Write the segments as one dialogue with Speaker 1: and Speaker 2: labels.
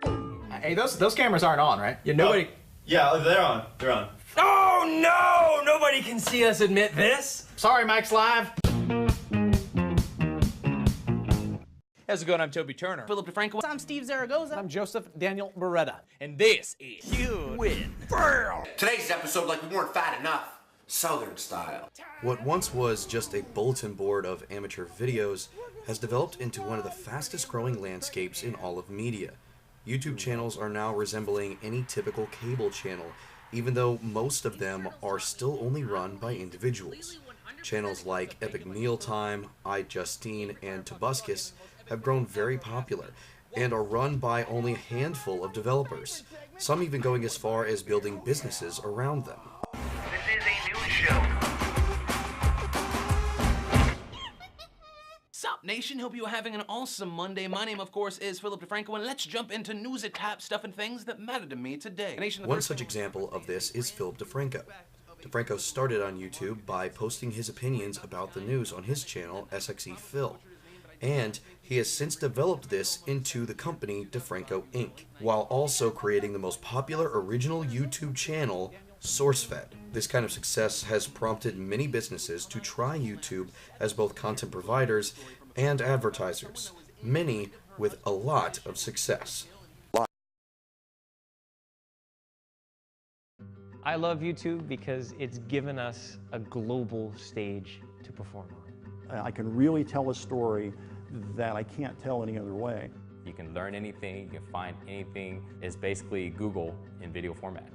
Speaker 1: Hey, those cameras aren't on, right? Yeah, nobody.
Speaker 2: Oh, yeah, they're on. They're on.
Speaker 3: Oh no! Nobody can see us admit this.
Speaker 1: Sorry, Mike's live.
Speaker 3: How's it going? I'm Toby Turner.
Speaker 4: Philip DeFranco.
Speaker 5: I'm Steve Zaragoza.
Speaker 6: I'm Joseph Daniel Beretta.
Speaker 3: And this is
Speaker 4: Huge
Speaker 3: Win.
Speaker 7: Today's episode, like we weren't fat enough, Southern style.
Speaker 8: What once was just a bulletin board of amateur videos has developed into one of the fastest growing landscapes in all of media. YouTube channels are now resembling any typical cable channel, even though most of them are still only run by individuals. Channels like Epic Mealtime, iJustine, and Tobuscus have grown very popular and are run by only a handful of developers, some even going as far as building businesses around them.
Speaker 9: This is a news show.
Speaker 4: Sup, nation? Hope you are having an awesome Monday. My name, of course, is Philip DeFranco, and let's jump into news at tap stuff and things that matter to me today. Nation,
Speaker 8: one such example of this is Philip DeFranco. DeFranco started on YouTube by posting his opinions about the news on his channel, SXE Phil. And he has since developed this into the company DeFranco Inc., while also creating the most popular original YouTube channel, SourceFed. This kind of success has prompted many businesses to try YouTube as both content providers and advertisers, many with a lot of success.
Speaker 6: I love YouTube because it's given us a global stage to perform on.
Speaker 10: I can really tell a story that I can't tell any other way.
Speaker 11: You can learn anything, you can find anything. It's basically Google in video format.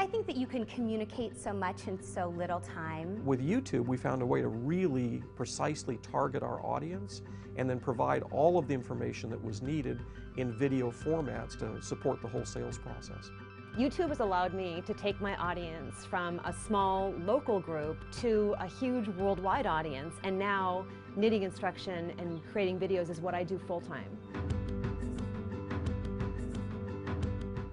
Speaker 12: I think that you can communicate so much in so little time.
Speaker 13: With YouTube, we found a way to really precisely target our audience and then provide all of the information that was needed in video formats to support the whole sales process.
Speaker 14: YouTube has allowed me to take my audience from a small local group to a huge worldwide audience, and now knitting instruction and creating videos is what I do full-time.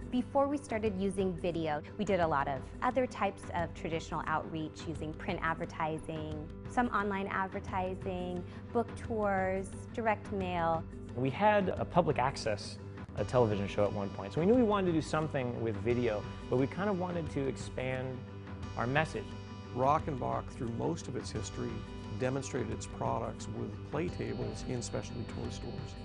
Speaker 12: Before we started using video, we did a lot of other types of traditional outreach using print advertising, some online advertising, book tours, direct mail.
Speaker 6: We had a public access television show at one point, so we knew we wanted to do something with video, but we kind of wanted to expand our message.
Speaker 13: Rockenbach, through most of its history, demonstrated its products with play tables in specialty toy stores.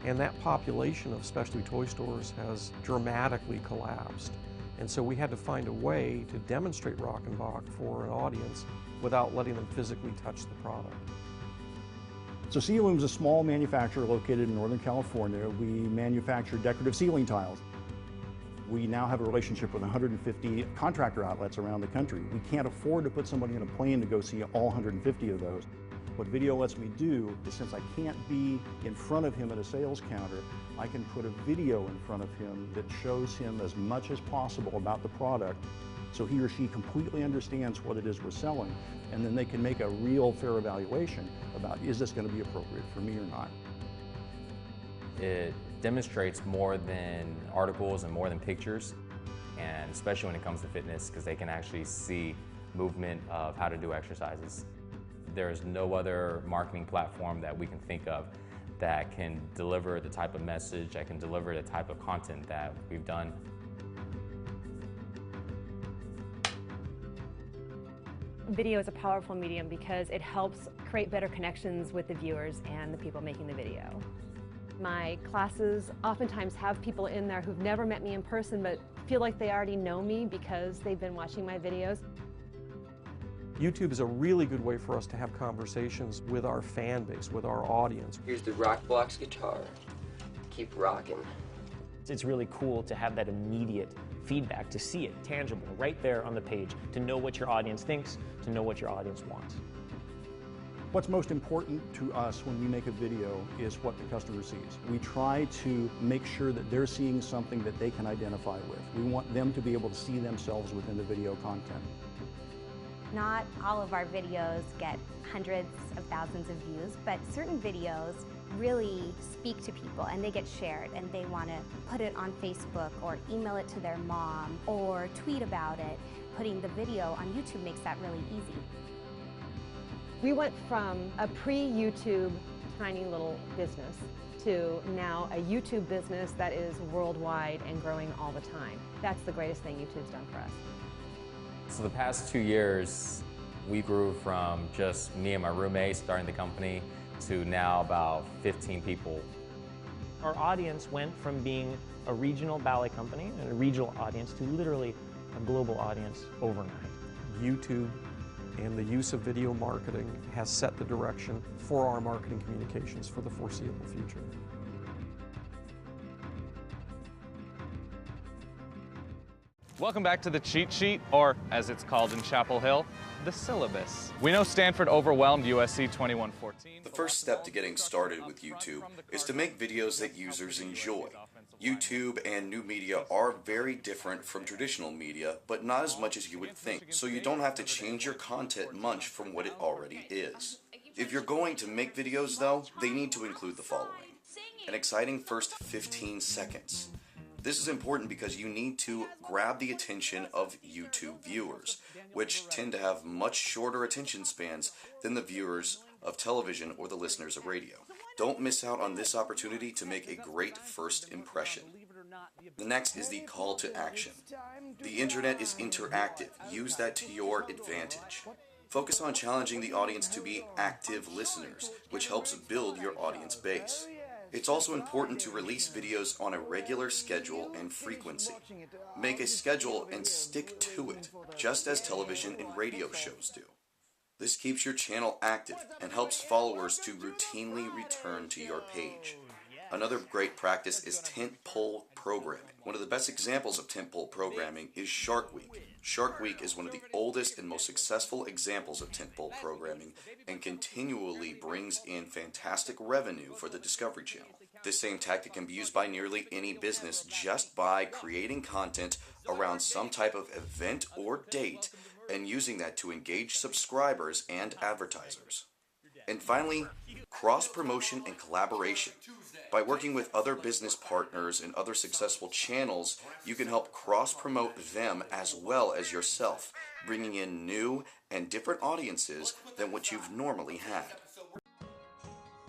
Speaker 13: And that population of specialty toy stores has dramatically collapsed. And so we had to find a way to demonstrate Rockenbach for an audience without letting them physically touch the product.
Speaker 10: So Sealoom is a small manufacturer located in Northern California. We manufacture decorative ceiling tiles. We now have a relationship with 150 contractor outlets around the country. We can't afford to put somebody in a plane to go see all 150 of those. What video lets me do is, since I can't be in front of him at a sales counter, I can put a video in front of him that shows him as much as possible about the product, so he or she completely understands what it is we're selling, and then they can make a real fair evaluation about, is this going to be appropriate for me or not.
Speaker 11: It demonstrates more than articles and more than pictures, and especially when it comes to fitness, because they can actually see movement of how to do exercises. There's no other marketing platform that we can think of that can deliver the type of message, that can deliver the type of content that we've done.
Speaker 14: Video is a powerful medium because it helps create better connections with the viewers and the people making the video. My classes oftentimes have people in there who've never met me in person but feel like they already know me because they've been watching my videos.
Speaker 13: YouTube is a really good way for us to have conversations with our fan base, with our audience.
Speaker 15: Here's the Rockblocks guitar. Keep rocking.
Speaker 6: It's really cool to have that immediate feedback, to see it tangible right there on the page, to know what your audience thinks, to know what your audience wants.
Speaker 10: What's most important to us when we make a video is what the customer sees. We try to make sure that they're seeing something that they can identify with. We want them to be able to see themselves within the video content.
Speaker 12: Not all of our videos get hundreds of thousands of views, but certain videos really speak to people and they get shared and they want to put it on Facebook or email it to their mom or tweet about it. Putting the video on YouTube makes that really easy.
Speaker 14: We went from a pre-YouTube tiny little business to now a YouTube business that is worldwide and growing all the time. That's the greatest thing YouTube's done for us.
Speaker 11: So the past 2 years, we grew from just me and my roommate starting the company to now about 15 people.
Speaker 6: Our audience went from being a regional ballet company and a regional audience to literally a global audience overnight.
Speaker 13: YouTube and the use of video marketing has set the direction for our marketing communications for the foreseeable future.
Speaker 5: Welcome back to the cheat sheet, or as it's called in Chapel Hill, the syllabus. We know Stanford overwhelmed USC 21-14.
Speaker 8: The first step to getting started with YouTube is to make videos that users enjoy. YouTube and new media are very different from traditional media, but not as much as you would think, so you don't have to change your content much from what it already is. If you're going to make videos though, they need to include the following. An exciting first 15 seconds. This is important because you need to grab the attention of YouTube viewers, which tend to have much shorter attention spans than the viewers of television or the listeners of radio. Don't miss out on this opportunity to make a great first impression. The next is the call to action. The internet is interactive. Use that to your advantage. Focus on challenging the audience to be active listeners, which helps build your audience base. It's also important to release videos on a regular schedule and frequency. Make a schedule and stick to it, just as television and radio shows do. This keeps your channel active and helps followers to routinely return to your page. Another great practice is tentpole programming. One of the best examples of tentpole programming is Shark Week. Shark Week is one of the oldest and most successful examples of tentpole programming and continually brings in fantastic revenue for the Discovery Channel. This same tactic can be used by nearly any business just by creating content around some type of event or date and using that to engage subscribers and advertisers. And finally, cross-promotion and collaboration. By working with other business partners and other successful channels, you can help cross-promote them as well as yourself, bringing in new and different audiences than what you've normally had.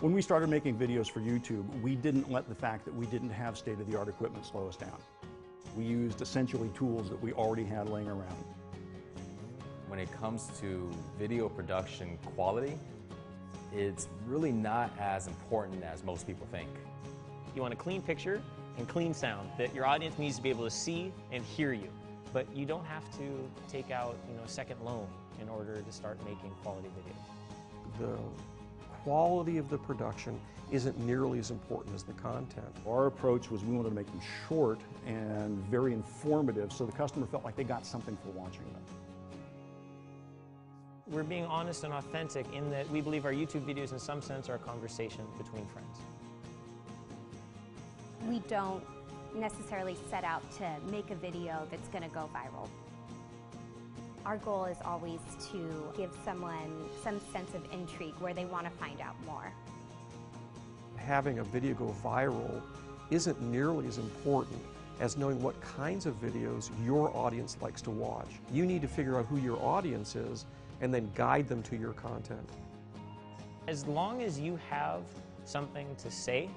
Speaker 10: When we started making videos for YouTube, we didn't let the fact that we didn't have state-of-the-art equipment slow us down. We used essentially tools that we already had laying around.
Speaker 11: When it comes to video production quality, it's really not as important as most people think.
Speaker 6: You want a clean picture and clean sound that your audience needs to be able to see and hear you. But you don't have to take out, a second loan in order to start making quality videos.
Speaker 13: The quality of the production isn't nearly as important as the content.
Speaker 10: Our approach was we wanted to make them short and very informative so the customer felt like they got something for watching them.
Speaker 6: We're being honest and authentic in that we believe our YouTube videos in some sense are a conversation between friends.
Speaker 12: We don't necessarily set out to make a video that's going to go viral. Our goal is always to give someone some sense of intrigue where they want to find out more.
Speaker 13: Having a video go viral isn't nearly as important as knowing what kinds of videos your audience likes to watch. You need to figure out who your audience is and then guide them to your content.
Speaker 6: As long as you have something to say,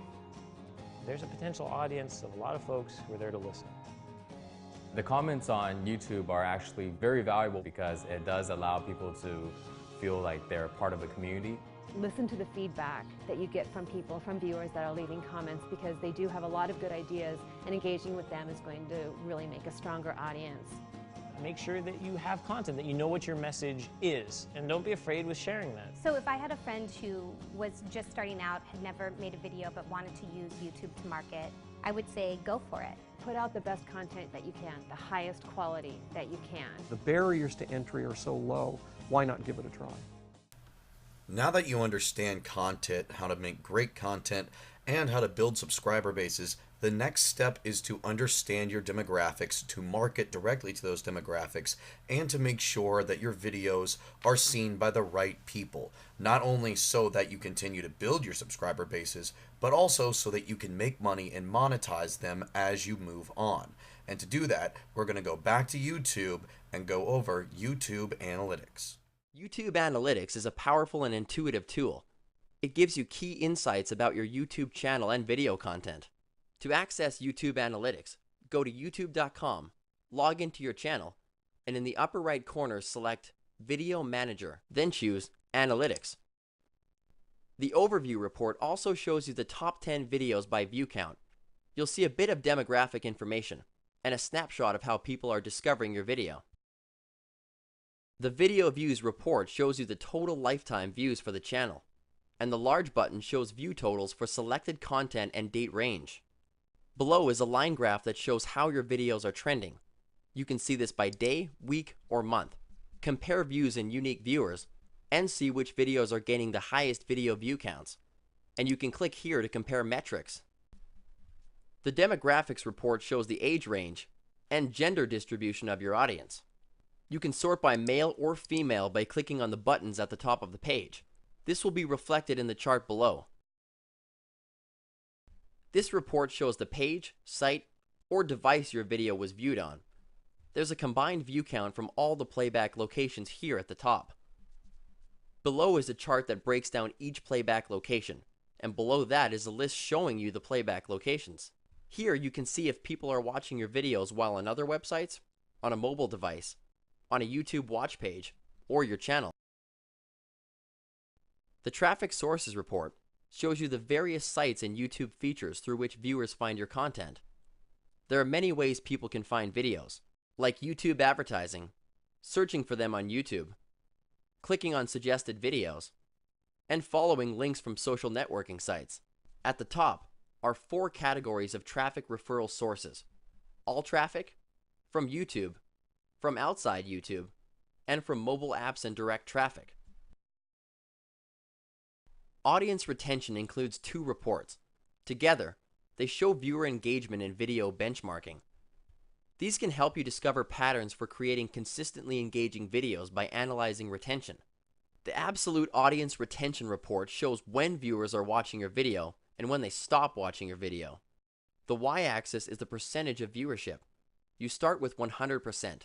Speaker 6: there's a potential audience of a lot of folks who are there to listen.
Speaker 11: The comments on YouTube are actually very valuable because it does allow people to feel like they're part of a community.
Speaker 14: Listen to the feedback that you get from people, from viewers that are leaving comments, because they do have a lot of good ideas, and engaging with them is going to really make a stronger audience.
Speaker 6: Make sure that you have content, that you know what your message is, and don't be afraid with sharing that.
Speaker 12: So if I had a friend who was just starting out, had never made a video but wanted to use YouTube to market, I would say go for it.
Speaker 14: Put out the best content that you can, the highest quality that you can.
Speaker 13: The barriers to entry are so low, why not give it a try?
Speaker 8: Now that you understand content, how to make great content, and how to build subscriber bases, the next step is to understand your demographics, to market directly to those demographics, and to make sure that your videos are seen by the right people. Not only so that you continue to build your subscriber bases, but also so that you can make money and monetize them as you move on. And to do that, we're going to go back to YouTube and go over YouTube Analytics.
Speaker 15: YouTube Analytics is a powerful and intuitive tool.
Speaker 16: It gives you key insights about your YouTube channel and video content. To access YouTube Analytics, go to youtube.com, log into your channel, and in the upper right corner select Video Manager, then choose Analytics. The Overview report also shows you the top 10 videos by view count. You'll see a bit of demographic information and a snapshot of how people are discovering your video. The Video Views report shows you the total lifetime views for the channel, and the large button shows view totals for selected content and date range. Below is a line graph that shows how your videos are trending. You can see this by day, week, or month. Compare views and unique viewers, and see which videos are gaining the highest video view counts. And you can click here to compare metrics. The demographics report shows the age range and gender distribution of your audience. You can sort by male or female by clicking on the buttons at the top of the page. This will be reflected in the chart below. This report shows the page, site, or device your video was viewed on. There's a combined view count from all the playback locations here at the top. Below is a chart that breaks down each playback location, and below that is a list showing you the playback locations. Here you can see if people are watching your videos while on other websites, on a mobile device, on a YouTube watch page, or your channel. The Traffic Sources report shows you the various sites and YouTube features through which viewers find your content. There are many ways people can find videos, like YouTube advertising, searching for them on YouTube, clicking on suggested videos, and following links from social networking sites. At the top are 4 categories of traffic referral sources: all traffic, from YouTube, from outside YouTube, and from mobile apps and direct traffic. Audience retention includes 2 reports. Together, they show viewer engagement and video benchmarking. These can help you discover patterns for creating consistently engaging videos by analyzing retention. The Absolute Audience Retention Report shows when viewers are watching your video and when they stop watching your video. The y-axis is the percentage of viewership. You start with 100%.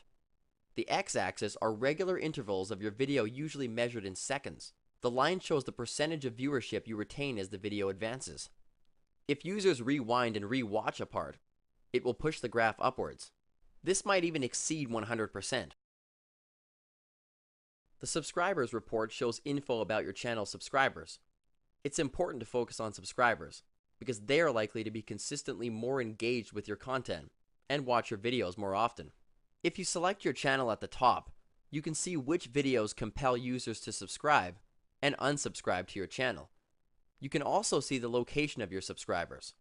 Speaker 16: The x-axis are regular intervals of your video, usually measured in seconds. The line shows the percentage of viewership you retain as the video advances. If users rewind and re-watch a part, it will push the graph upwards. This might even exceed 100%. The Subscribers report shows info about your channel's subscribers. It's important to focus on subscribers because they are likely to be consistently more engaged with your content and watch your videos more often. If you select your channel at the top, you can see which videos compel users to subscribe and unsubscribe to your channel. You can also see the location of your subscribers.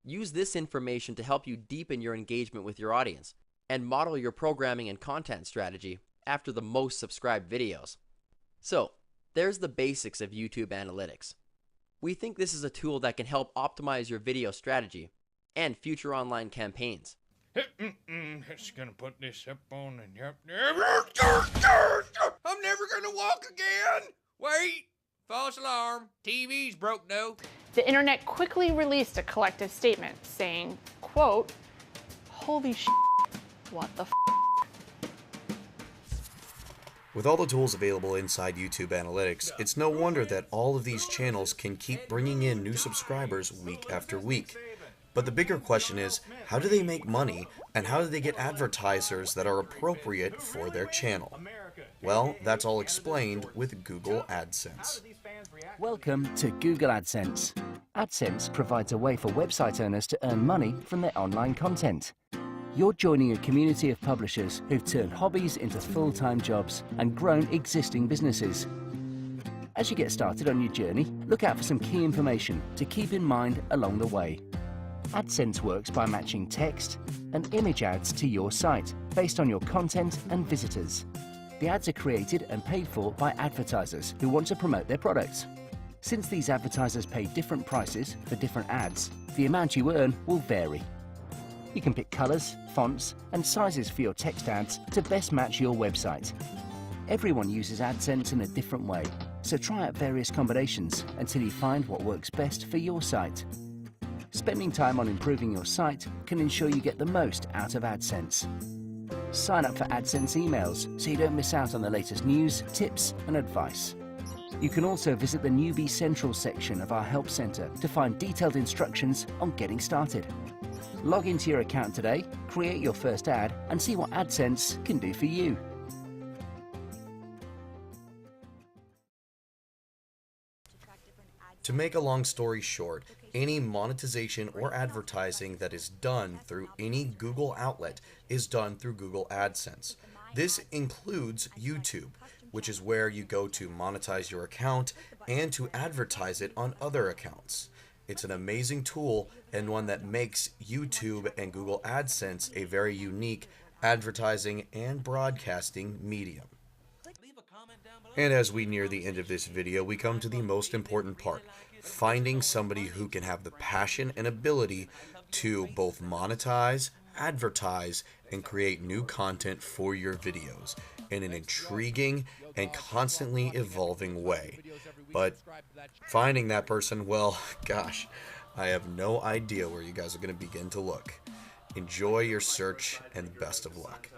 Speaker 16: Use this information to help you deepen your engagement with your audience and model your programming and content strategy after the most subscribed videos. So, there's the basics of YouTube Analytics. We think this is a tool that can help optimize your video strategy and future online campaigns.
Speaker 17: Just gonna put this up on and up there. I'm never gonna walk again! Wait! False alarm. TV's broke, though.
Speaker 18: The internet quickly released a collective statement saying, quote, "Holy shit, what the f***."
Speaker 8: With all the tools available inside YouTube Analytics, it's no wonder that all of these channels can keep bringing in new subscribers week after week. But the bigger question is, how do they make money, and how do they get advertisers that are appropriate for their channel? Well, that's all explained with Google AdSense.
Speaker 19: Welcome to Google AdSense. AdSense provides a way for website owners to earn money from their online content. You're joining a community of publishers who've turned hobbies into full-time jobs and grown existing businesses. As you get started on your journey, look out for some key information to keep in mind along the way. AdSense works by matching text and image ads to your site based on your content and visitors. The ads are created and paid for by advertisers who want to promote their products. Since these advertisers pay different prices for different ads, the amount you earn will vary. You can pick colors, fonts, and sizes for your text ads to best match your website. Everyone uses AdSense in a different way, so try out various combinations until you find what works best for your site. Spending time on improving your site can ensure you get the most out of AdSense. Sign up for AdSense emails so you don't miss out on the latest news, tips, and advice. You can also visit the Newbie Central section of our Help Center to find detailed instructions on getting started. Log into your account today, create your first ad, and see what AdSense can do for you.
Speaker 8: To make a long story short, any monetization or advertising that is done through any Google outlet is done through Google AdSense. This includes YouTube, which is where you go to monetize your account and to advertise it on other accounts. It's an amazing tool and one that makes YouTube and Google AdSense a very unique advertising and broadcasting medium. And as we near the end of this video, we come to the most important part, finding somebody who can have the passion and ability to both monetize, advertise, and create new content for your videos in an intriguing and constantly evolving way. But finding that person, well, gosh, I have no idea where you guys are going to begin to look. Enjoy your search and best of luck.